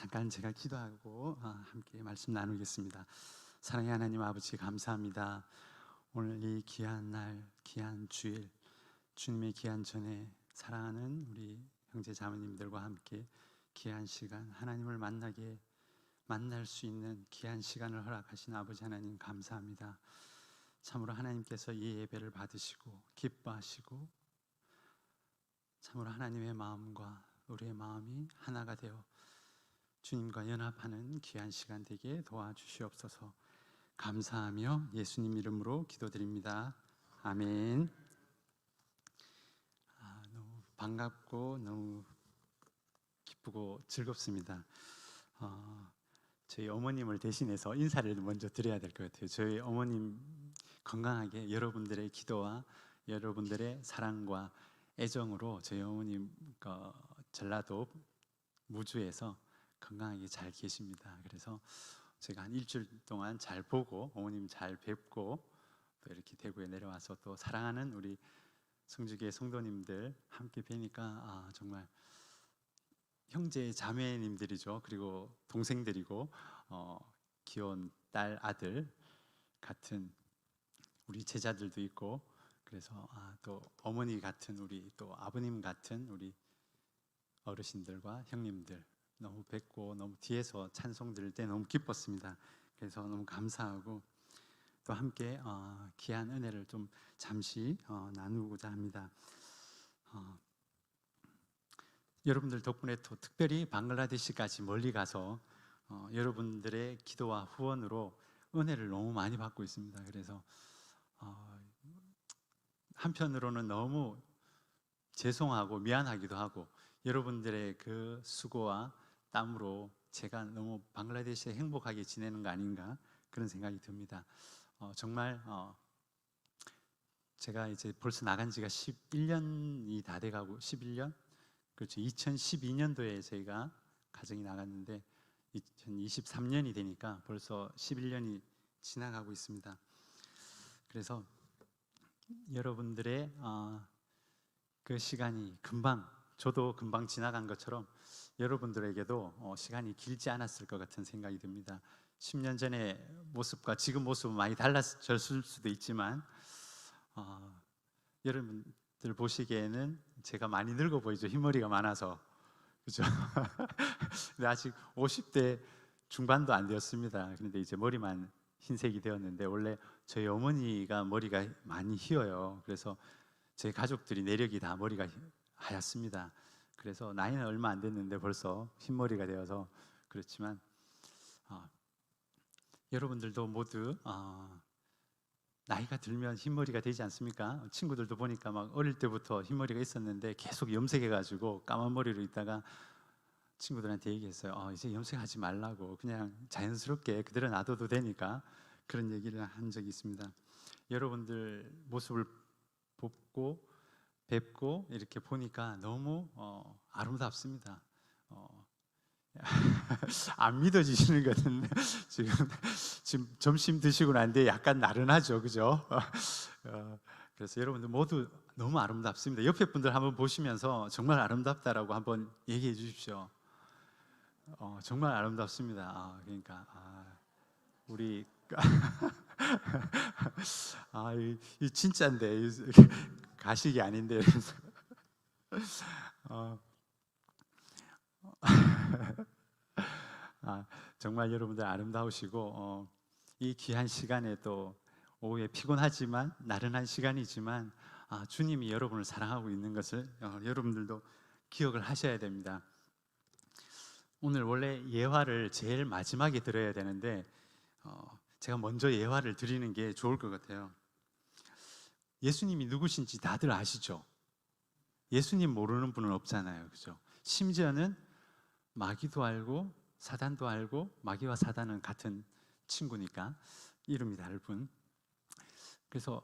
잠깐 제가 기도하고 함께 말씀 나누겠습니다. 사랑의 하나님 아버지, 감사합니다. 오늘 이 귀한 날, 귀한 주일, 주님의 귀한 전에 사랑하는 우리 형제 자매님들과 함께 귀한 시간, 하나님을 만날 수 있는 귀한 시간을 허락하신 아버지 하나님, 감사합니다. 참으로 하나님께서 이 예배를 받으시고 기뻐하시고 참으로 하나님의 마음과 우리의 마음이 하나가 되어 주님과 연합하는 귀한 시간 되게 도와주시옵소서. 감사하며 예수님 이름으로 기도드립니다. 아멘. 너무 반갑고 너무 기쁘고 즐겁습니다. 저희 어머님을 대신해서 인사를 먼저 드려야 될 것 같아요. 저희 어머님 건강하게 여러분들의 기도와 여러분들의 사랑과 애정으로 저희 어머님 전라도 무주에서 건강하게 잘 계십니다. 그래서 제가 한 일주일 동안 잘 보고 어머님 잘 뵙고 또 이렇게 대구에 내려와서 또 사랑하는 우리 성주교회 성도님들 함께 뵈니까 정말 형제 자매님들이죠. 그리고 동생들이고 귀여운 딸 아들 같은 우리 제자들도 있고, 그래서 또 어머니 같은 우리 또 아버님 같은 우리 어르신들과 형님들 너무 뵙고 너무 뒤에서 찬송 들을 때 너무 기뻤습니다. 그래서 너무 감사하고 또 함께 귀한 은혜를 좀 잠시 나누고자 합니다. 여러분들 덕분에 또 특별히 방글라데시까지 멀리 가서 여러분들의 기도와 후원으로 은혜를 너무 많이 받고 있습니다. 그래서 한편으로는 너무 죄송하고 미안하기도 하고, 여러분들의 그 수고와 땀으로 제가 너무 방글라데시에 행복하게 지내는 거 아닌가 그런 생각이 듭니다. 정말 제가 이제 벌써 나간 지가 11년이 다 돼가고 11년? 그렇죠. 2012년도에 저희가 가정이 나갔는데 2023년이 되니까 벌써 11년이 지나가고 있습니다. 그래서 여러분들의 그 시간이 금방, 저도 금방 지나간 것처럼 여러분들에게도 시간이 길지 않았을 것 같은 생각이 듭니다. 10년 전의 모습과 지금 모습은 많이 달라졌을 수도 있지만 여러분들 보시기에는 제가 많이 늙어 보이죠. 흰머리가 많아서, 그렇죠? 근데 아직 50대 중반도 안 되었습니다. 그런데 이제 머리만 흰색이 되었는데, 원래 저희 어머니가 머리가 많이 휘어요. 그래서 저희 가족들이 내력이 다 머리가 하얗습니다. 그래서 나이는 얼마 안 됐는데 벌써 흰머리가 되어서 그렇지만 여러분들도 모두 나이가 들면 흰머리가 되지 않습니까? 친구들도 보니까 막 어릴 때부터 흰머리가 있었는데 계속 염색해가지고 까만 머리로 있다가 친구들한테 얘기했어요. 이제 염색하지 말라고, 그냥 자연스럽게 그대로 놔둬도 되니까, 그런 얘기를 한 적이 있습니다. 여러분들 모습을 뵙고 이렇게 보니까 너무 아름답습니다. 안 믿어지시는 것 같은데 지금 점심 드시고 난 뒤에 약간 나른하죠, 그죠? 그래서 여러분들 모두 너무 아름답습니다. 옆에 분들 한번 보시면서 정말 아름답다라고 한번 얘기해 주십시오. 정말 아름답습니다. 그러니까 우리 이 진짜인데 가식이 아닌데 정말 여러분들 아름다우시고 이 귀한 시간에 또 오후에 피곤하지만 나른한 시간이지만 주님이 여러분을 사랑하고 있는 것을 여러분들도 기억을 하셔야 됩니다. 오늘 원래 예화를 제일 마지막에 들어야 되는데 제가 먼저 예화를 드리는 게 좋을 것 같아요. 예수님이 누구신지 다들 아시죠? 예수님 모르는 분은 없잖아요, 그죠? 심지어는 마귀도 알고 사단도 알고, 마귀와 사단은 같은 친구니까 이름이 다를 뿐. 그래서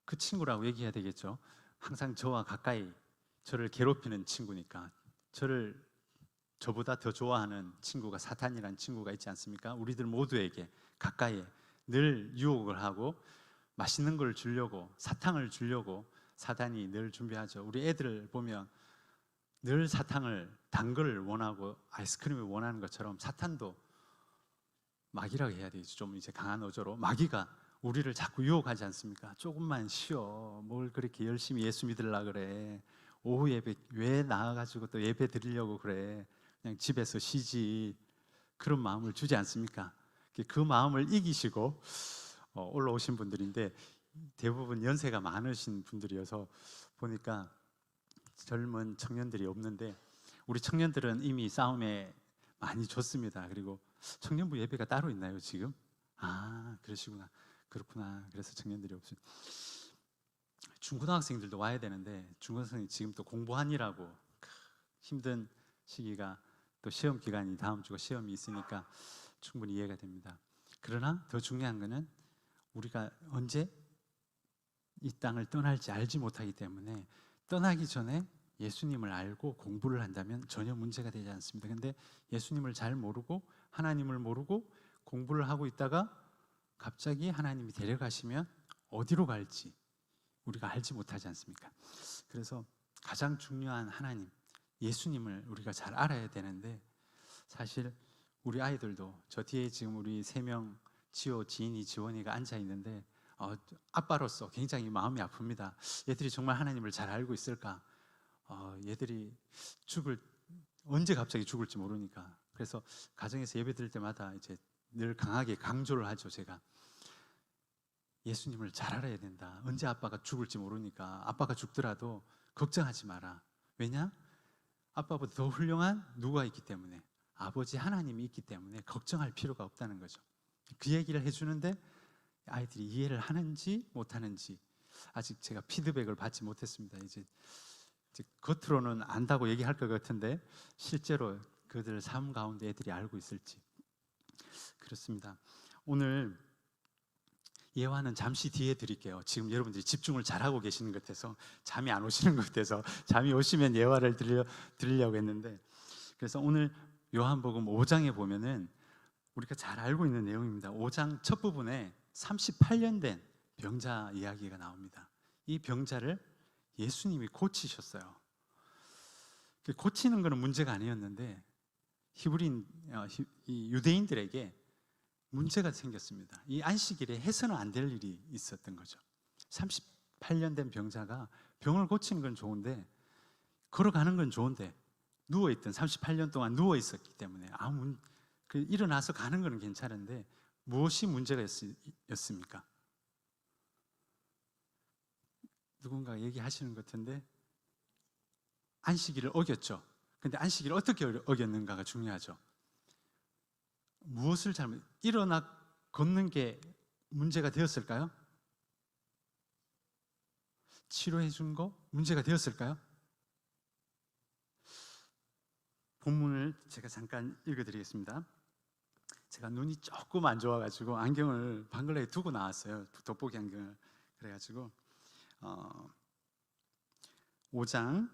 그 친구라고 얘기해야 되겠죠. 항상 저와 가까이 저를 괴롭히는 친구니까, 저보다 더 좋아하는 친구가 사탄이라는 친구가 있지 않습니까? 우리들 모두에게 가까이에 늘 유혹을 하고 맛있는 걸 주려고, 사탕을 주려고 사단이 늘 준비하죠. 우리 애들 보면 늘 사탕을 단 걸 원하고 아이스크림을 원하는 것처럼 사탄도 마귀라고 해야 되겠죠. 좀 이제 강한 어조로 마귀가 우리를 자꾸 유혹하지 않습니까? 조금만 쉬어. 뭘 그렇게 열심히 예수 믿으려 그래. 오후 예배 왜 나와가지고 또 예배 드리려고 그래. 그냥 집에서 쉬지. 그런 마음을 주지 않습니까? 그 마음을 이기시고 올라오신 분들인데 대부분 연세가 많으신 분들이어서 보니까 젊은 청년들이 없는데 우리 청년들은 이미 싸움에 많이 졌습니다. 그리고 청년부 예배가 따로 있나요 지금? 아 그러시구나. 그렇구나. 그래서 청년들이 없어요. 중고등학생들도 와야 되는데 중고등학생이 지금 또 공부하느라고 힘든 시기가 또 시험 기간이 다음 주가 시험이 있으니까 충분히 이해가 됩니다. 그러나 더 중요한 것은 우리가 언제 이 땅을 떠날지 알지 못하기 때문에 떠나기 전에 예수님을 알고 공부를 한다면 전혀 문제가 되지 않습니다. 근데 예수님을 잘 모르고 하나님을 모르고 공부를 하고 있다가 갑자기 하나님이 데려가시면 어디로 갈지 우리가 알지 못하지 않습니까? 그래서 가장 중요한 하나님, 예수님을 우리가 잘 알아야 되는데 사실 우리 아이들도 저 뒤에 지금 우리 3명 지호, 지인이, 지원이가 앉아 있는데 아빠로서 굉장히 마음이 아픕니다. 얘들이 정말 하나님을 잘 알고 있을까? 얘들이 언제 갑자기 죽을지 모르니까. 그래서 가정에서 예배 드릴 때마다 이제 늘 강하게 강조를 하죠. 제가 예수님을 잘 알아야 된다. 언제 아빠가 죽을지 모르니까 아빠가 죽더라도 걱정하지 마라. 왜냐? 아빠보다 더 훌륭한 누가 있기 때문에, 아버지 하나님이 있기 때문에 걱정할 필요가 없다는 거죠. 그 얘기를 해주는데 아이들이 이해를 하는지 못하는지 아직 제가 피드백을 받지 못했습니다. 이제 겉으로는 안다고 얘기할 것 같은데 실제로 그들 삶 가운데 애들이 알고 있을지. 그렇습니다. 오늘 예화는 잠시 뒤에 드릴게요. 지금 여러분들이 집중을 잘하고 계시는 것 같아서 잠이 안 오시는 것 같아서 잠이 오시면 예화를 드리려고 했는데, 그래서 오늘 요한복음 5장에 보면은 우리가 잘 알고 있는 내용입니다. 5장 첫 부분에 38년 된 병자 이야기가 나옵니다. 이 병자를 예수님이 고치셨어요. 고치는 것은 문제가 아니었는데 이 유대인들에게 문제가 생겼습니다. 이 안식일에 해서는 안 될 일이 있었던 거죠. 38년 된 병자가 병을 고치는 건 좋은데, 걸어가는 건 좋은데 누워있던 38년 동안 누워 있었기 때문에 일어나서 가는 건 괜찮은데 무엇이 문제가 였습니까? 누군가 얘기하시는 것 같은데 안식일을 어겼죠. 근데 안식일을 어떻게 어겼는가가 중요하죠. 무엇을 일어나 걷는 게 문제가 되었을까요? 치료해 준 거 문제가 되었을까요? 본문을 제가 잠깐 읽어드리겠습니다. 제가 눈이 조금 안 좋아가지고 안경을 방글레에 두고 나왔어요. 돋보기 안경을. 그래가지고 5장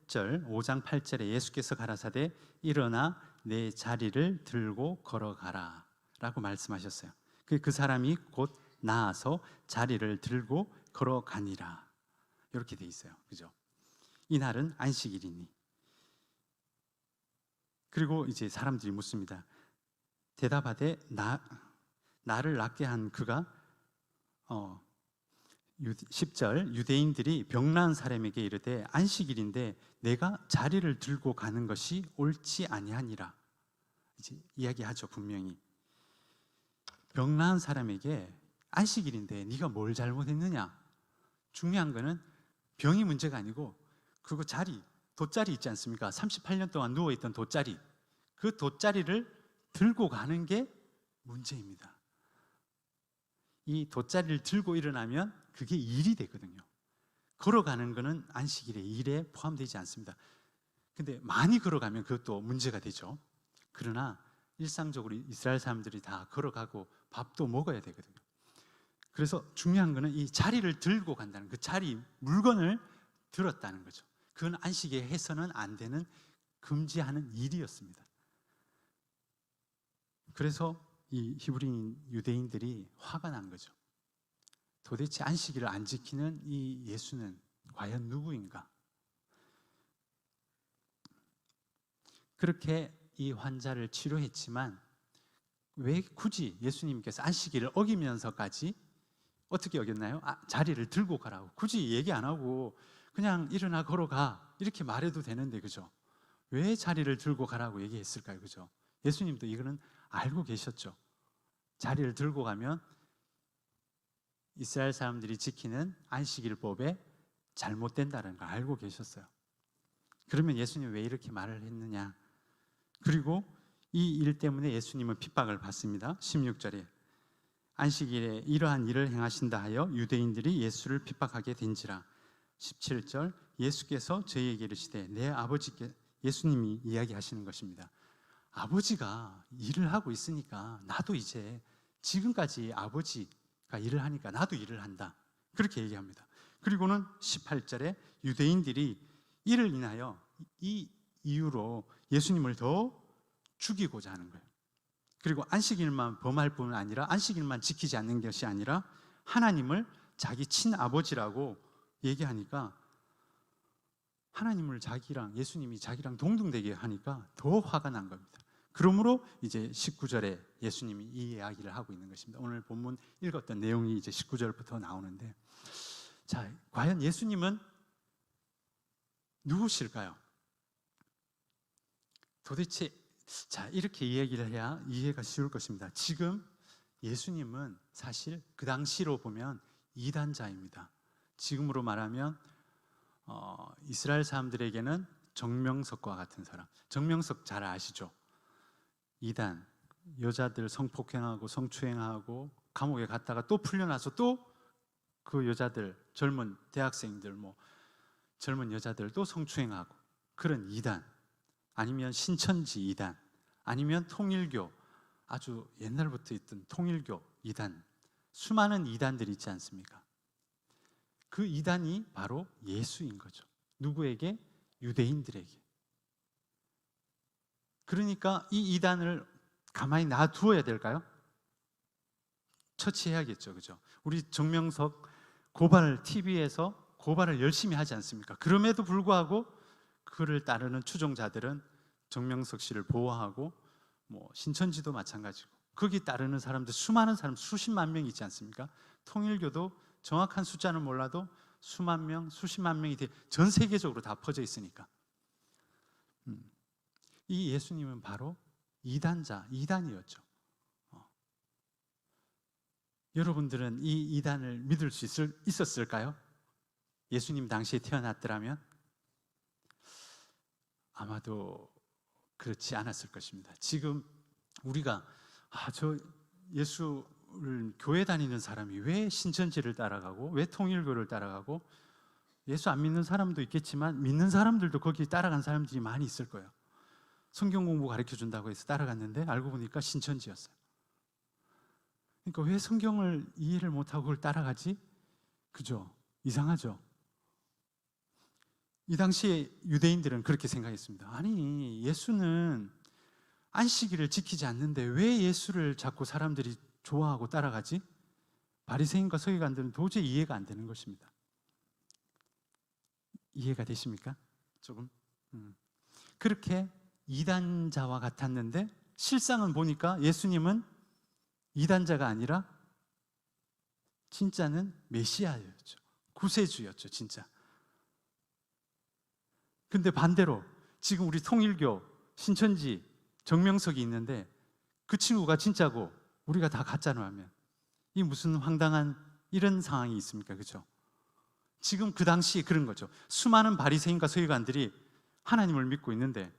5장 8절에 예수께서 가라사대 일어나 내 자리를 들고 걸어가라 라고 말씀하셨어요. 그 사람이 곧 나아서 자리를 들고 걸어가니라, 이렇게 돼 있어요. 그죠? 이날은 안식일이니. 그리고 이제 사람들이 묻습니다. 대답하되 나를 낫게 한 그가 10절 유대인들이 병난 사람에게 이르되 안식일인데 내가 자리를 들고 가는 것이 옳지 아니하니라. 이제 이야기하죠. 분명히 병난 사람에게 안식일인데 네가 뭘 잘못했느냐. 중요한 거는 병이 문제가 아니고 그거 돗자리 있지 않습니까? 38년 동안 누워있던 돗자리, 그 돗자리를 들고 가는 게 문제입니다. 이 돗자리를 들고 일어나면 그게 일이 되거든요. 걸어가는 거는 안식일의 일에 포함되지 않습니다. 근데 많이 걸어가면 그것도 문제가 되죠. 그러나 일상적으로 이스라엘 사람들이 다 걸어가고 밥도 먹어야 되거든요. 그래서 중요한 거는 이 자리를 들고 간다는, 그 자리 물건을 들었다는 거죠. 그건 안식에 해서는 안 되는 금지하는 일이었습니다. 그래서 이 히브리인 유대인들이 화가 난 거죠. 도대체 안식일을 안 지키는 이 예수는 과연 누구인가? 그렇게 이 환자를 치료했지만 왜 굳이 예수님께서 안식일을 어기면서까지 어떻게 여겼나요? 자리를 들고 가라고 굳이 얘기 안 하고 그냥 일어나 걸어가 이렇게 말해도 되는데, 그죠? 왜 자리를 들고 가라고 얘기했을까요? 그죠? 예수님도 이거는 알고 계셨죠. 자리를 들고 가면 이스라엘 사람들이 지키는 안식일법에 잘못된다는 걸 알고 계셨어요. 그러면 예수님이 왜 이렇게 말을 했느냐? 그리고 이 일 때문에 예수님은 핍박을 받습니다. 16절에 안식일에 이러한 일을 행하신다 하여 유대인들이 예수를 핍박하게 된지라. 17절 예수께서 저희에게 이르시되 내 아버지께, 예수님이 이야기하시는 것입니다. 아버지가 일을 하고 있으니까 나도 이제 지금까지 아버지가 일을 하니까 나도 일을 한다, 그렇게 얘기합니다. 그리고는 18절에 유대인들이 이를 인하여 이 이유로 예수님을 더 죽이고자 하는 거예요. 그리고 안식일만 범할 뿐 아니라 안식일만 지키지 않는 것이 아니라 하나님을 자기 친아버지라고 얘기하니까 하나님을 자기랑, 예수님이 자기랑 동등되게 하니까 더 화가 난 겁니다. 그러므로 이제 19절에 예수님이 이 이야기를 하고 있는 것입니다. 오늘 본문 읽었던 내용이 이제 19절부터 나오는데, 자, 과연 예수님은 누구실까요? 도대체, 자, 이렇게 이야기를 해야 이해가 쉬울 것입니다. 지금 예수님은 사실 그 당시로 보면 이단자입니다. 지금으로 말하면 이스라엘 사람들에게는 정명석과 같은 사람. 정명석 잘 아시죠? 이단, 여자들 성폭행하고 성추행하고 감옥에 갔다가 또 풀려나서 또 그 여자들, 젊은 대학생들, 젊은 여자들 또 성추행하고, 그런 이단, 아니면 신천지 이단, 아니면 통일교, 아주 옛날부터 있던 통일교 이단, 수많은 이단들이 있지 않습니까? 그 이단이 바로 예수인 거죠. 누구에게? 유대인들에게. 그러니까 이 이단을 가만히 놔두어야 될까요? 처치해야겠죠, 그죠? 우리 정명석 고발 TV에서 고발을 열심히 하지 않습니까? 그럼에도 불구하고 그를 따르는 추종자들은 정명석 씨를 보호하고, 신천지도 마찬가지고, 거기 따르는 사람들 수많은 사람, 수십만 명 있지 않습니까? 통일교도 정확한 숫자는 몰라도 수만 명, 수십만 명이 전 세계적으로 다 퍼져 있으니까. 이 예수님은 바로 이단자, 이단이었죠. 여러분들은 이 이단을 믿을 수 있었을까요? 예수님 당시에 태어났더라면 아마도 그렇지 않았을 것입니다. 지금 우리가 저 예수를 교회 다니는 사람이 왜 신천지를 따라가고 왜 통일교를 따라가고, 예수 안 믿는 사람도 있겠지만 믿는 사람들도 거기 따라간 사람들이 많이 있을 거예요. 성경 공부 가르쳐 준다고 해서 따라갔는데 알고 보니까 신천지였어요. 그러니까 왜 성경을 이해를 못하고 그걸 따라가지? 그죠? 이상하죠? 이 당시에 유대인들은 그렇게 생각했습니다. 아니, 예수는 안식일을 지키지 않는데 왜 예수를 자꾸 사람들이 좋아하고 따라가지? 바리새인과 서기관들은 도저히 이해가 안 되는 것입니다. 이해가 되십니까? 조금? 그렇게 이단자와 같았는데 실상은 보니까 예수님은 이단자가 아니라 진짜는 메시아였죠. 구세주였죠, 진짜. 근데 반대로 지금 우리 통일교, 신천지, 정명석이 있는데 그 친구가 진짜고 우리가 다 가짜로 하면 이 무슨 황당한 이런 상황이 있습니까? 그죠? 지금 그 당시에 그런 거죠. 수많은 바리새인과 서기관들이 하나님을 믿고 있는데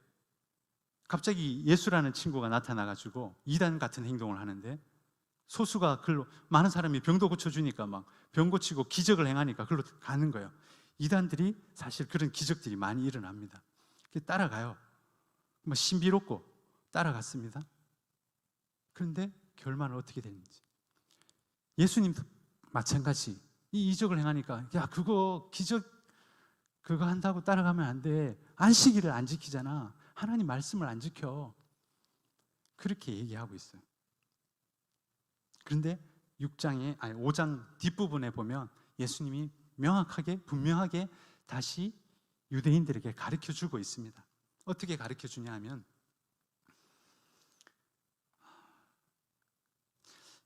갑자기 예수라는 친구가 나타나가지고 이단 같은 행동을 하는데, 소수가 글로, 많은 사람이 병도 고쳐주니까 막 병 고치고 기적을 행하니까 글로 가는 거예요. 이단들이 사실 그런 기적들이 많이 일어납니다. 따라가요. 신비롭고 따라갔습니다. 그런데 결말은 어떻게 되는지, 예수님도 마찬가지 이 이적을 행하니까 야, 그거 기적 그거 한다고 따라가면 안 돼. 안식일을 안 지키잖아. 하나님 말씀을 안 지켜. 그렇게 얘기하고 있어요. 그런데 5장 뒷부분에 보면 예수님이 명확하게 분명하게 다시 유대인들에게 가르쳐 주고 있습니다. 어떻게 가르쳐 주냐 하면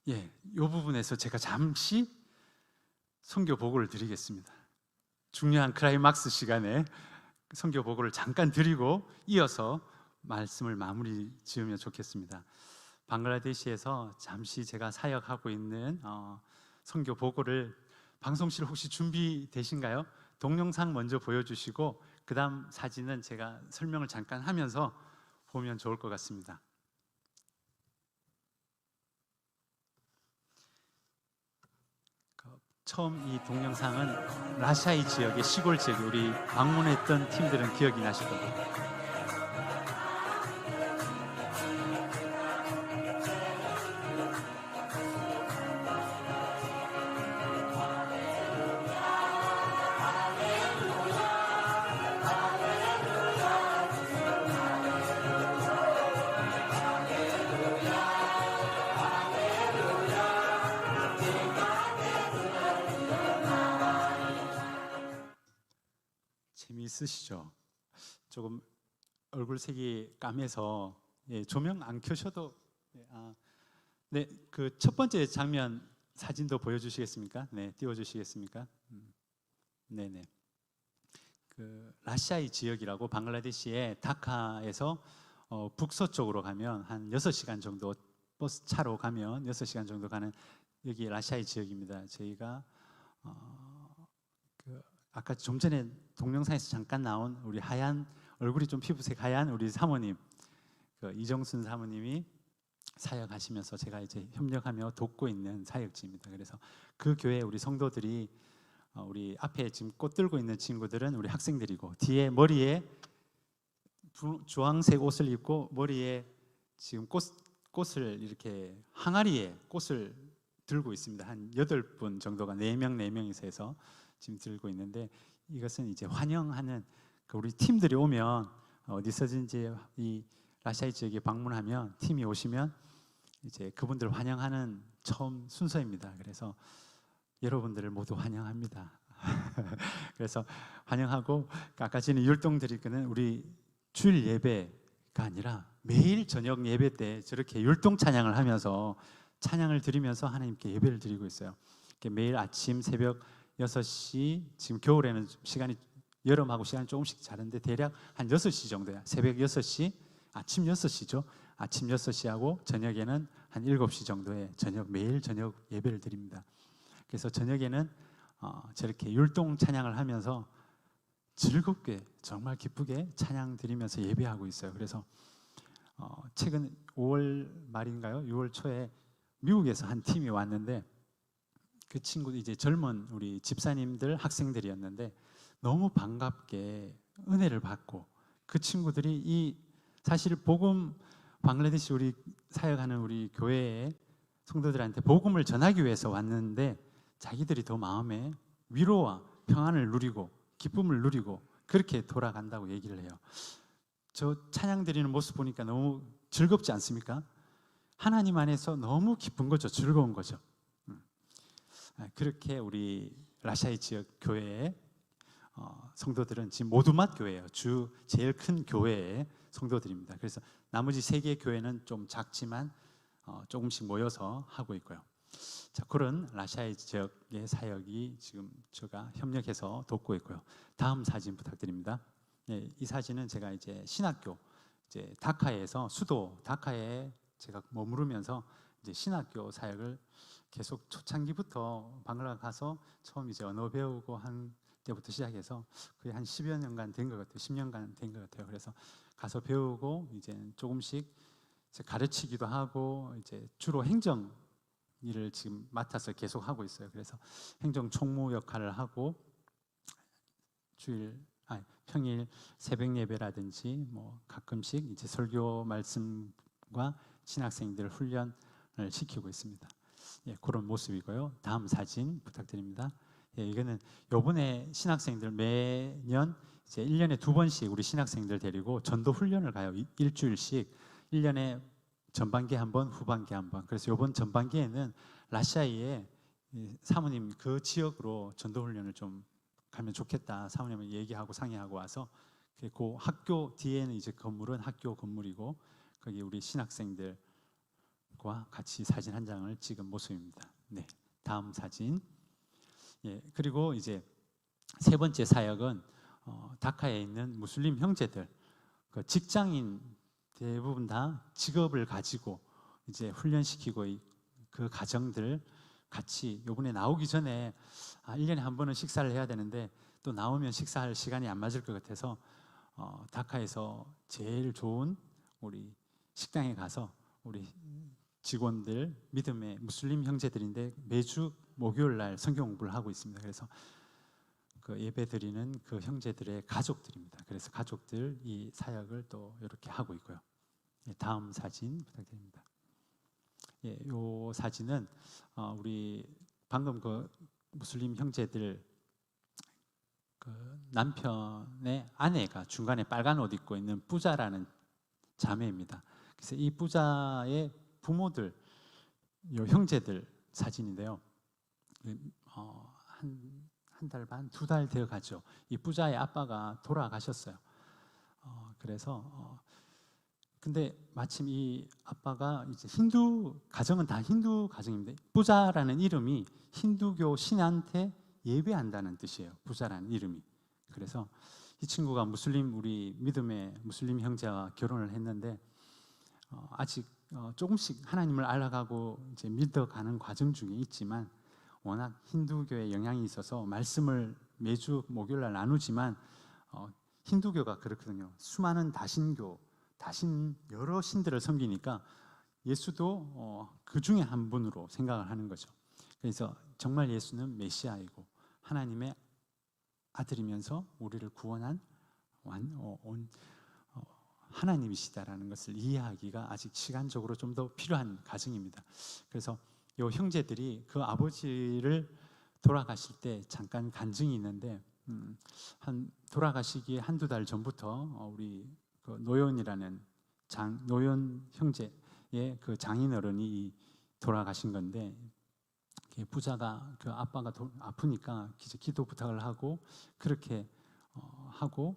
이 부분에서 제가 잠시 선교 보고를 드리겠습니다. 중요한 클라이막스 시간에 선교 보고를 잠깐 드리고 이어서 말씀을 마무리 지으면 좋겠습니다. 방글라데시에서 잠시 제가 사역하고 있는 선교 보고를 방송실 혹시 준비되신가요? 동영상 먼저 보여주시고 그 다음 사진은 제가 설명을 잠깐 하면서 보면 좋을 것 같습니다. 처음 이 동영상은 라샤이 지역의 시골 지역에 우리 방문했던 팀들은 기억이 나실 겁니다. 재미있으시죠? 조금 얼굴 색이 까매서 조명 안 켜셔도 네, 그 첫 번째 장면 사진도 보여주시겠습니까? 네, 띄워주시겠습니까? 네네. 그 라샤이 지역이라고 방글라데시의 다카에서 북서쪽으로 가면 한 6시간 정도 버스 차로 가면 6시간 정도 가는 여기 라샤이 지역입니다. 저희가 아까 좀 전에 동영상에서 잠깐 나온 우리 하얀 얼굴이 좀 피부색 하얀 우리 사모님 이정순 사모님이 사역하시면서 제가 이제 협력하며 돕고 있는 사역지입니다. 그래서 그 교회 우리 성도들이 우리 앞에 지금 꽃 들고 있는 친구들은 우리 학생들이고 뒤에 머리에 주황색 옷을 입고 머리에 지금 꽃을 이렇게 항아리에 꽃을 들고 있습니다. 한 8분 정도가 4명이서 해서 지금 들고 있는데 이것은 이제 환영하는 우리 팀들이 오면 어디서든지 이 라샤이 지역에 방문하면 팀이 오시면 이제 그분들 환영하는 처음 순서입니다. 그래서 여러분들을 모두 환영합니다. 그래서 환영하고 아까 전에 율동 드리기는 우리 주일 예배가 아니라 매일 저녁 예배 때 저렇게 율동 찬양을 하면서 찬양을 드리면서 하나님께 예배를 드리고 있어요. 매일 아침 새벽 6시, 지금 겨울에는 시간이 여름하고 시간이 조금씩 다른데 대략 한 6시 정도야. 새벽 6시, 아침 6시죠. 아침 6시하고 저녁에는 한 7시 정도에 매일 저녁 예배를 드립니다. 그래서 저녁에는 저렇게 율동 찬양을 하면서 즐겁게 정말 기쁘게 찬양 드리면서 예배하고 있어요. 그래서 최근 5월 말인가요? 6월 초에 미국에서 한 팀이 왔는데 그 친구도 이제 젊은 우리 집사님들 학생들이었는데 너무 반갑게 은혜를 받고 그 친구들이 사실 복음 방글라데시 우리 사역하는 우리 교회의 성도들한테 복음을 전하기 위해서 왔는데 자기들이 더 마음에 위로와 평안을 누리고 기쁨을 누리고 그렇게 돌아간다고 얘기를 해요. 저 찬양 드리는 모습 보니까 너무 즐겁지 않습니까? 하나님 안에서 너무 기쁜 거죠. 즐거운 거죠. 그렇게 우리 라샤이 지역 교회의 성도들은 지금 모두맛 교회예요. 제일 큰 교회의 성도들입니다. 그래서 나머지 3개 교회는 좀 작지만 조금씩 모여서 하고 있고요. 자, 그런 라샤이 지역의 사역이 지금 제가 협력해서 돕고 있고요. 다음 사진 부탁드립니다. 네, 이 사진은 제가 이제 신학교 다카에서 수도 다카에 제가 머무르면서 이제 신학교 사역을 계속 초창기부터 방글라 가서 처음 이제 언어 배우고 한 때부터 시작해서 거의 한 10여 년간 된 것 같아요. 10년간 된 것 같아요. 그래서 가서 배우고 이제 조금씩 가르치기도 하고 이제 주로 행정 일을 지금 맡아서 계속 하고 있어요. 그래서 행정 총무 역할을 하고 평일 새벽 예배라든지 뭐 가끔씩 이제 설교 말씀과 신학생들 훈련을 시키고 있습니다. 그런 모습이고요. 다음 사진 부탁드립니다. 이거는 요번에 신학생들 매년 이제 1년에 2번씩 우리 신학생들 데리고 전도 훈련을 가요. 일주일씩 1년에 전반기 한 번, 후반기 한 번. 그래서 이번 전반기에는 라시아에 사모님 그 지역으로 전도훈련을 좀 가면 좋겠다. 사모님을 얘기하고 상의하고 와서 그 학교 뒤에는 이제 건물은 학교 건물이고 거기 우리 신학생들과 같이 사진 한 장을 찍은 모습입니다. 네, 다음 사진. 예, 그리고 이제 세 번째 사역은 다카에 있는 무슬림 형제들, 그 직장인 대부분 다 직업을 가지고 이제 훈련시키고 그 가정들 같이 요번에 나오기 전에 1년에 한 번은 식사를 해야 되는데 또 나오면 식사할 시간이 안 맞을 것 같아서 다카에서 제일 좋은 우리 식당에 가서 우리 직원들 믿음의 무슬림 형제들인데 매주 목요일 날 성경 공부를 하고 있습니다. 그래서 그 예배 드리는 그 형제들의 가족들입니다. 그래서 가족들 이 사역을 또 이렇게 하고 있고요. 예, 다음 사진 부탁드립니다. 예, 요 사진은 우리 방금 그 무슬림 형제들 그 남편의 아내가 중간에 빨간 옷 입고 있는 뿌자라는 자매입니다. 그래서 이 뿌자의 부모들, 요 형제들 사진인데요. 한 달 반, 2달 되어 가죠. 이 뿌자의 아빠가 돌아가셨어요. 그래서 근데 마침 이 아빠가 이제 힌두 가정은 다 힌두 가정인데 뿌자라는 이름이 힌두교 신한테 예배한다는 뜻이에요. 뿌자라는 이름이. 그래서 이 친구가 우리 믿음의 무슬림 형제와 결혼을 했는데 아직 조금씩 하나님을 알아가고 이제 믿어가는 과정 중에 있지만 워낙 힌두교의 영향이 있어서 말씀을 매주 목요일날 나누지만 힌두교가 그렇거든요. 수많은 여러 신들을 섬기니까 예수도 그 중에 한 분으로 생각을 하는 거죠. 그래서 정말 예수는 메시아이고 하나님의 아들이면서 우리를 구원한 하나님이시다라는 것을 이해하기가 아직 시간적으로 좀 더 필요한 과정입니다. 그래서 이 형제들이 그 아버지를 돌아가실 때 잠깐 간증이 있는데 돌아가시기 한두 달 전부터 우리 그 노연이라는 노연 형제의 그 장인어른이 돌아가신 건데 부자가 그 아빠가 아프니까 기도 부탁을 하고 그렇게 하고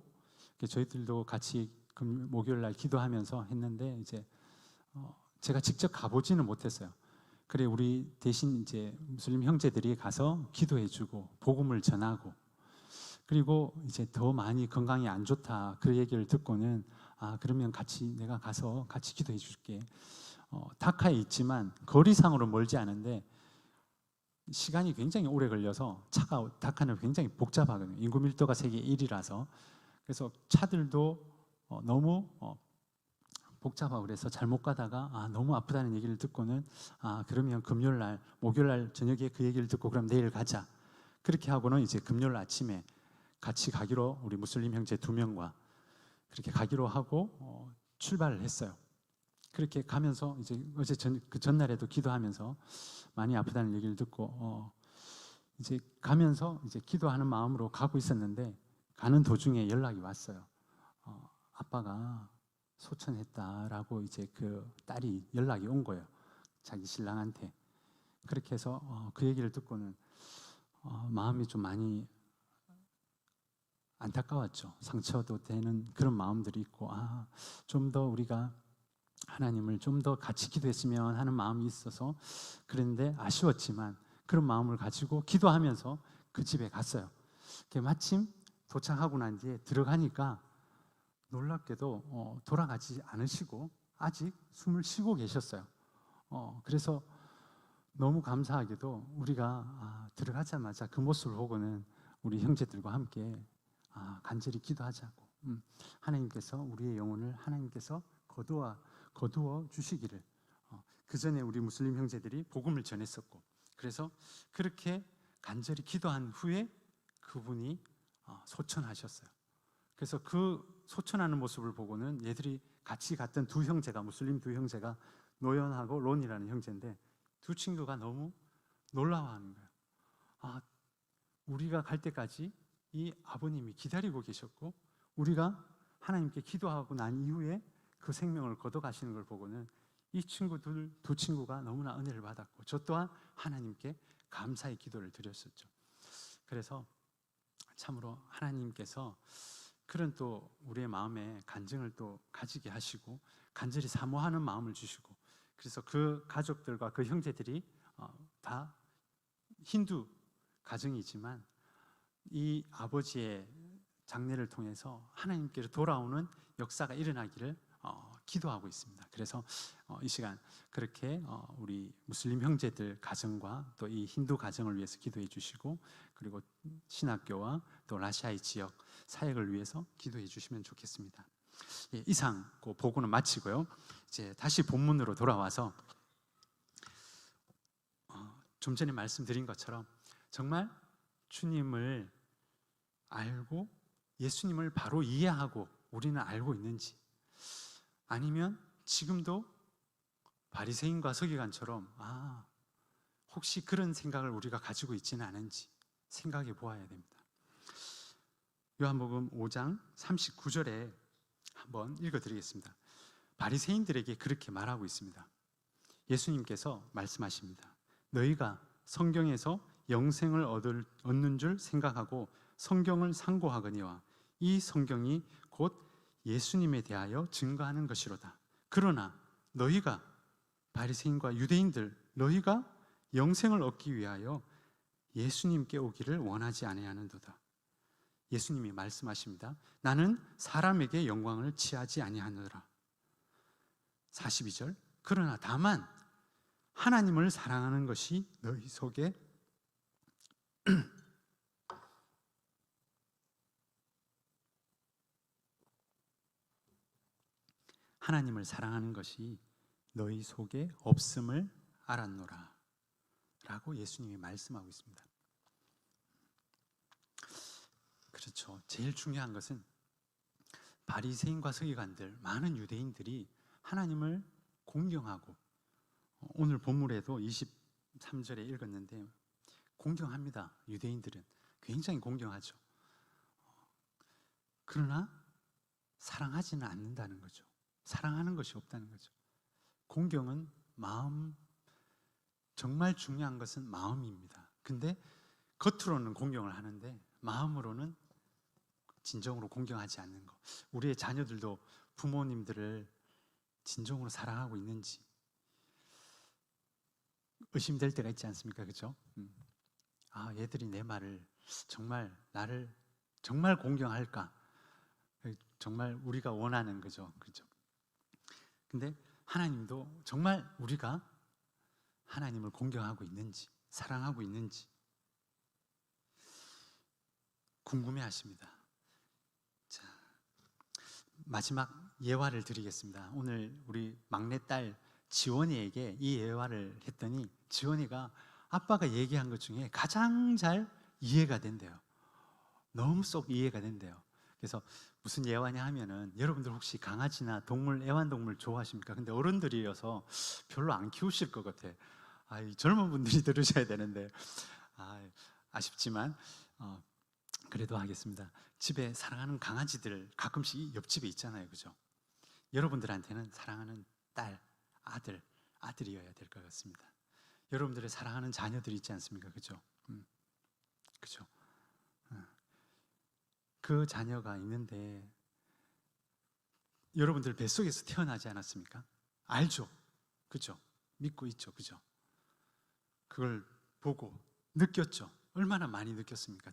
저희들도 같이 목요일 날 기도하면서 했는데 이제 제가 직접 가보지는 못했어요. 그래 우리 대신 이제 무슬림 형제들이 가서 기도해주고 복음을 전하고 그리고 이제 더 많이 건강이 안 좋다 그 얘기를 듣고는 그러면 내가 가서 같이 기도해 줄게. 다카에 있지만 거리상으로 멀지 않은데 시간이 굉장히 오래 걸려서 다카는 굉장히 복잡하거든요. 인구 밀도가 세계 1위라서 그래서 차들도 너무 복잡하고 그래서 잘못 가다가 너무 아프다는 얘기를 듣고는 그러면 목요일 날 저녁에 그 얘기를 듣고 그럼 내일 가자 그렇게 하고는 이제 금요일 아침에 같이 가기로 우리 무슬림 형제 2명과 그렇게 가기로 하고 출발을 했어요. 그렇게 가면서 이제 그 전날에도 기도하면서 많이 아프다는 얘기를 듣고 이제 가면서 이제 기도하는 마음으로 가고 있었는데 가는 도중에 연락이 왔어요. 아빠가 소천했다라고 이제 그 딸이 연락이 온 거예요. 자기 신랑한테. 그렇게 해서 그 얘기를 듣고는 마음이 좀 많이 안타까웠죠. 상처도 되는 그런 마음들이 있고 좀 더 우리가 하나님을 좀 더 같이 기도했으면 하는 마음이 있어서 그런데 아쉬웠지만 그런 마음을 가지고 기도하면서 그 집에 갔어요. 마침 도착하고 난 뒤에 들어가니까 놀랍게도 돌아가지 않으시고 아직 숨을 쉬고 계셨어요. 그래서 너무 감사하게도 우리가 들어가자마자 그 모습을 보고는 우리 형제들과 함께 간절히 기도하자고 하나님께서 우리의 영혼을 하나님께서 거두어 주시기를 그 전에 우리 무슬림 형제들이 복음을 전했었고 그래서 그렇게 간절히 기도한 후에 그분이 소천하셨어요. 그래서 그 소천하는 모습을 보고는 얘들이 같이 갔던 무슬림 두 형제가 노연하고 론이라는 형제인데 두 친구가 너무 놀라워하는 거예요. 우리가 갈 때까지 이 아버님이 기다리고 계셨고 우리가 하나님께 기도하고 난 이후에 그 생명을 거둬 가시는 걸 보고는 이 친구들 두 친구가 너무나 은혜를 받았고 저 또한 하나님께 감사의 기도를 드렸었죠. 그래서 참으로 하나님께서 그런 또 우리의 마음에 간증을 또 가지게 하시고 간절히 사모하는 마음을 주시고, 그래서 그 가족들과 그 형제들이 다 힌두 가정이지만 이 아버지의 장례를 통해서 하나님께로 돌아오는 역사가 일어나기를 기도하고 있습니다. 그래서 이 시간 그렇게 우리 무슬림 형제들 가정과 또 이 힌두 가정을 위해서 기도해 주시고, 그리고 신학교와 또 라시아의 지역 사역을 위해서 기도해 주시면 좋겠습니다. 예, 이상 그 보고는 마치고요. 이제 다시 본문으로 돌아와서 좀 전에 말씀드린 것처럼 정말 주님을 알고 예수님을 바로 이해하고 우리는 알고 있는지, 아니면 지금도 바리새인과 서기관처럼 혹시 그런 생각을 우리가 가지고 있지는 않은지 생각해 보아야 됩니다. 요한복음 5장 39절에 한번 읽어드리겠습니다. 바리새인들에게 그렇게 말하고 있습니다. 예수님께서 말씀하십니다. 너희가 성경에서 영생을 얻는 줄 생각하고 성경을 상고하거니와 이 성경이 곧 예수님에 대하여 증거하는 것이로다. 그러나 너희가 바리새인과 유대인들, 너희가 영생을 얻기 위하여 예수님께 오기를 원하지 아니하는도다. 예수님이 말씀하십니다. 나는 사람에게 영광을 취하지 아니하노라. 42절, 그러나 다만 하나님을 사랑하는 것이 너희 속에 하나님을 사랑하는 것이 너희 속에 없음을 알았노라 라고 예수님이 말씀하고 있습니다. 그렇죠. 제일 중요한 것은 바리새인과 서기관들, 많은 유대인들이 하나님을 공경하고, 오늘 본문에도 23절에 읽었는데 공경합니다. 유대인들은 굉장히 공경하죠. 그러나 사랑하지는 않는다는 거죠. 사랑하는 것이 없다는 거죠. 공경은 마음, 정말 중요한 것은 마음입니다. 근데 겉으로는 공경을 하는데 마음으로는 진정으로 공경하지 않는 것. 우리의 자녀들도 부모님들을 진정으로 사랑하고 있는지 의심될 때가 있지 않습니까? 그렇죠? 얘들이 내 말을 정말, 나를 정말 공경할까? 정말 우리가 원하는 거죠. 그렇죠? 근데 하나님도 정말 우리가 하나님을 공경하고 있는지, 사랑하고 있는지 궁금해 하십니다. 자, 마지막 예화를 드리겠습니다. 오늘 우리 막내딸 지원이에게 이 예화를 했더니 지원이가 아빠가 얘기한 것 중에 가장 잘 이해가 된대요. 너무 쏙 이해가 된대요. 그래서 무슨 예화냐 하면은, 여러분들 혹시 강아지나 동물, 애완동물 좋아하십니까? 근데 어른들이어서 별로 안 키우실 것 같아. 젊은 분들이 들으셔야 되는데 아쉽지만 그래도 하겠습니다. 집에 사랑하는 강아지들 가끔씩 옆집에 있잖아요. 그죠? 여러분들한테는 사랑하는 딸, 아들이어야 될 것 같습니다. 여러분들의 사랑하는 자녀들이 있지 않습니까? 그죠? 그죠? 그 자녀가 있는데 여러분들 뱃속에서 태어나지 않았습니까? 알죠? 그죠? 믿고 있죠? 그죠? 그걸 보고 느꼈죠? 얼마나 많이 느꼈습니까?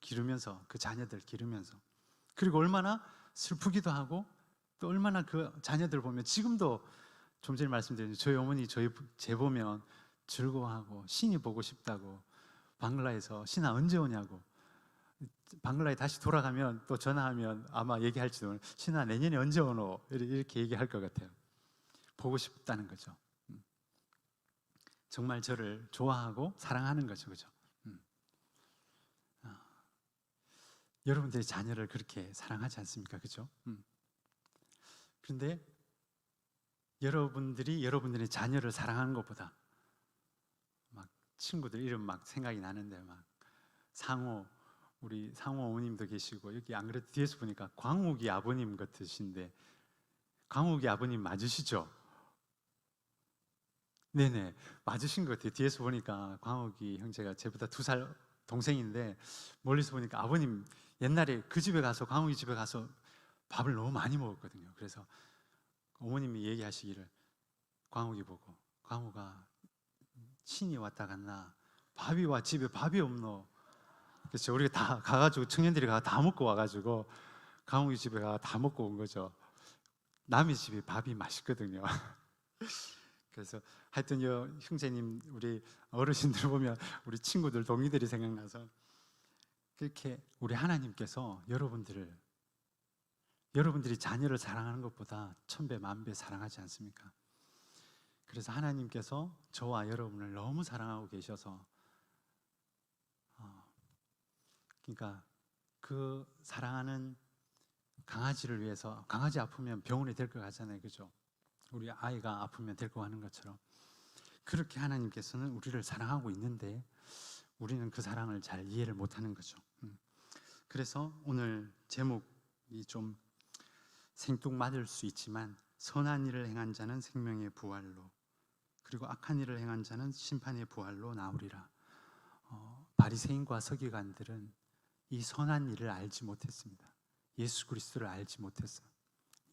기르면서, 그 자녀들 기르면서. 그리고 얼마나 슬프기도 하고, 또 얼마나 그 자녀들 보면 지금도 좀 전에 말씀드린 저희 어머니 제 보면 즐거워하고 신이 보고 싶다고, 방글라에서 신아 언제 오냐고, 방글라에 다시 돌아가면 또 전화하면 아마 얘기할지도 모르는, 신아 내년에 언제 오노, 이렇게 얘기할 것 같아요. 보고 싶다는 거죠. 정말 저를 좋아하고 사랑하는 거죠. 그죠? 여러분들의 자녀를 그렇게 사랑하지 않습니까? 그죠? 그런데 여러분들이 여러분들의 자녀를 사랑하는 것보다 막 친구들 이름 막 생각이 나는데, 막 우리 상호 어머님도 계시고, 여기 안 그래도 뒤에서 보니까 광욱이 아버님 같으신데, 광욱이 아버님 맞으시죠? 네네, 맞으신 것 같아요. 뒤에서 보니까 광욱이 형제가 저보다 2살 동생인데 멀리서 보니까 아버님 옛날에 그 집에 가서 광욱이 집에 가서 밥을 너무 많이 먹었거든요. 그래서 어머님이 얘기하시기를 광욱이 보고 광욱아 신이 왔다 갔나 밥이 와 집에 밥이 없노. 그래서 우리가 다 가가지고 청년들이 다 먹고 와가지고 광욱이 집에 가 다 먹고 온 거죠. 남의 집에 밥이 맛있거든요. 그래서 하여튼 형제님 우리 어르신들 보면 우리 친구들 동기들이 생각나서 그렇게 우리 하나님께서 여러분들이 자녀를 사랑하는 것보다 1000배 만배 사랑하지 않습니까? 그래서 하나님께서 저와 여러분을 너무 사랑하고 계셔서 그러니까 그 사랑하는 강아지를 위해서 강아지 아프면 병원에 데리고 가잖아요, 그죠? 우리 아이가 아프면 데리고 가는 것처럼 그렇게 하나님께서는 우리를 사랑하고 있는데 우리는 그 사랑을 잘 이해를 못하는 거죠. 그래서 오늘 제목이 좀 생뚱맞을 수 있지만 선한 일을 행한 자는 생명의 부활로 그리고 악한 일을 행한 자는 심판의 부활로 나오리라. 바리새인과 서기관들은 이 선한 일을 알지 못했습니다. 예수 그리스도를 알지 못했어요.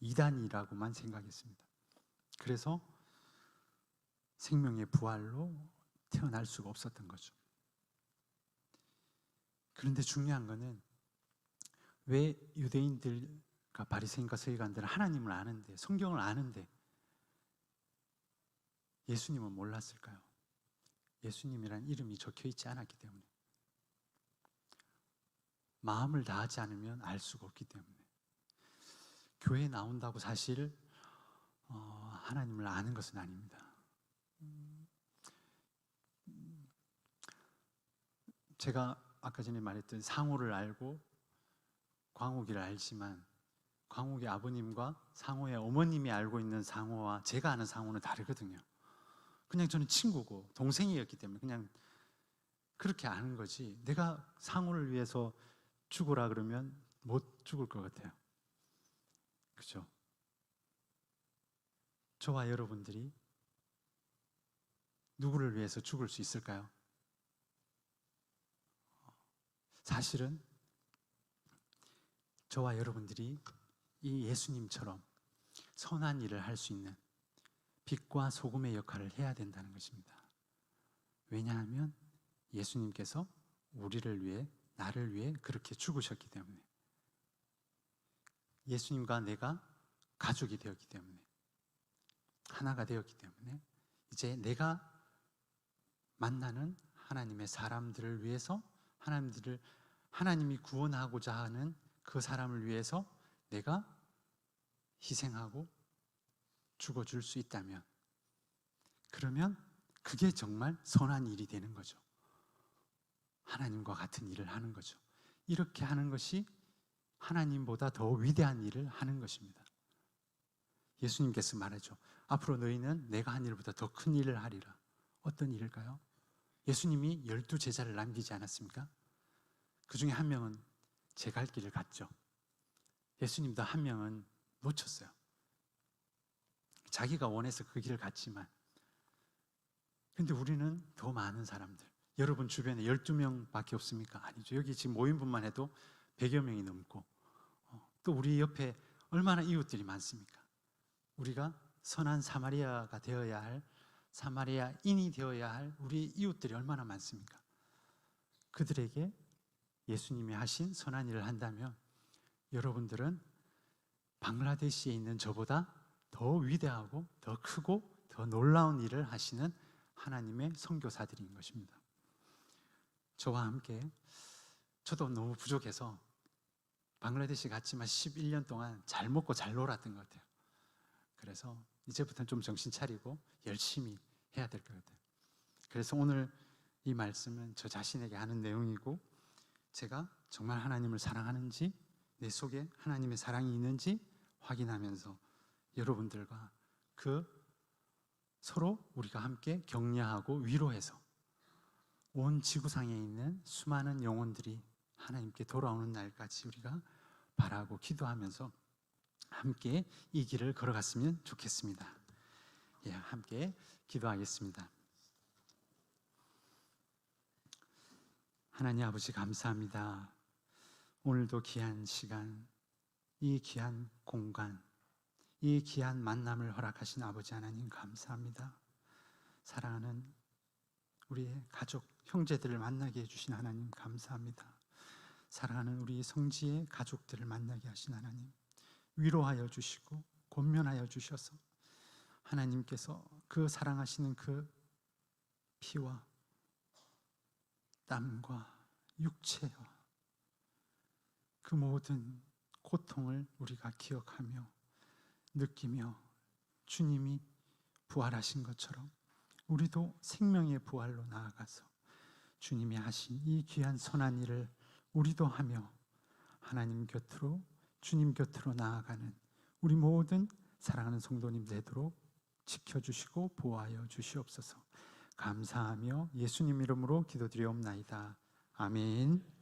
이단이라고만 생각했습니다. 그래서 생명의 부활로 태어날 수가 없었던 거죠. 그런데 중요한 거는 왜 유대인들과 바리새인과 서기관들은 하나님을 아는데 성경을 아는데 예수님은 몰랐을까요? 예수님이란 이름이 적혀 있지 않았기 때문에 마음을 다하지 않으면 알 수가 없기 때문에 교회에 나온다고 사실 하나님을 아는 것은 아닙니다. 제가 아까 전에 말했던 상호를 알고 광욱이를 알지만 광욱의 아버님과 상호의 어머님이 알고 있는 상호와 제가 아는 상호는 다르거든요. 그냥 저는 친구고 동생이었기 때문에 그냥 그렇게 아는 거지 내가 상호를 위해서 죽으라 그러면 못 죽을 것 같아요. 그렇죠? 저와 여러분들이 누구를 위해서 죽을 수 있을까요? 사실은 저와 여러분들이 이 예수님처럼 선한 일을 할 수 있는 빛과 소금의 역할을 해야 된다는 것입니다. 왜냐하면 예수님께서 우리를 위해 나를 위해 그렇게 죽으셨기 때문에 예수님과 내가 가족이 되었기 때문에 하나가 되었기 때문에 이제 내가 만나는 하나님의 사람들을 위해서 하나님이 구원하고자 하는 그 사람을 위해서 내가 희생하고 죽어줄 수 있다면 그러면 그게 정말 선한 일이 되는 거죠. 하나님과 같은 일을 하는 거죠. 이렇게 하는 것이 하나님보다 더 위대한 일을 하는 것입니다. 예수님께서 말하죠. 앞으로 너희는 내가 한 일보다 더 큰 일을 하리라. 어떤 일일까요? 예수님이 12제자를 남기지 않았습니까? 그 중에 한 명은 제 갈 길을 갔죠. 예수님도 한 명은 놓쳤어요. 자기가 원해서 그 길을 갔지만 근데 우리는 더 많은 사람들 여러분 주변에 12명밖에 없습니까? 아니죠. 여기 지금 모인 분만 해도 100여 명이 넘고 또 우리 옆에 얼마나 이웃들이 많습니까? 우리가 선한 사마리아가 되어야 할 사마리아인이 되어야 할 우리 이웃들이 얼마나 많습니까? 그들에게 예수님이 하신 선한 일을 한다면 여러분들은 방글라데시에 있는 저보다 더 위대하고 더 크고 더 놀라운 일을 하시는 하나님의 선교사들인 것입니다. 저와 함께 저도 너무 부족해서 방글라데시 갔지만 11년 동안 잘 먹고 잘 놀았던 것 같아요. 그래서 이제부터는 좀 정신 차리고 열심히 해야 될 것 같아요. 그래서 오늘 이 말씀은 저 자신에게 하는 내용이고 제가 정말 하나님을 사랑하는지 내 속에 하나님의 사랑이 있는지 확인하면서 여러분들과 서로 우리가 함께 격려하고 위로해서 온 지구상에 있는 수많은 영혼들이 하나님께 돌아오는 날까지 우리가 바라고 기도하면서 함께 이 길을 걸어갔으면 좋겠습니다. 예, 함께 기도하겠습니다. 하나님 아버지 감사합니다. 오늘도 귀한 시간, 이 귀한 공간, 이 귀한 만남을 허락하신 아버지 하나님 감사합니다. 사랑하는 우리의 가족, 형제들을 만나게 해주신 하나님 감사합니다. 사랑하는 우리 성지의 가족들을 만나게 하신 하나님, 위로하여 주시고 권면하여 주셔서 하나님께서 그 사랑하시는 그 피와 땀과 육체와 그 모든 고통을 우리가 기억하며 느끼며 주님이 부활하신 것처럼 우리도 생명의 부활로 나아가서 주님이 하신 이 귀한 선한 일을 우리도 하며 하나님 곁으로, 주님 곁으로 나아가는 우리 모든 사랑하는 성도님 되도록 지켜주시고 보호하여 주시옵소서. 감사하며 예수님 이름으로 기도드리옵나이다. 아멘.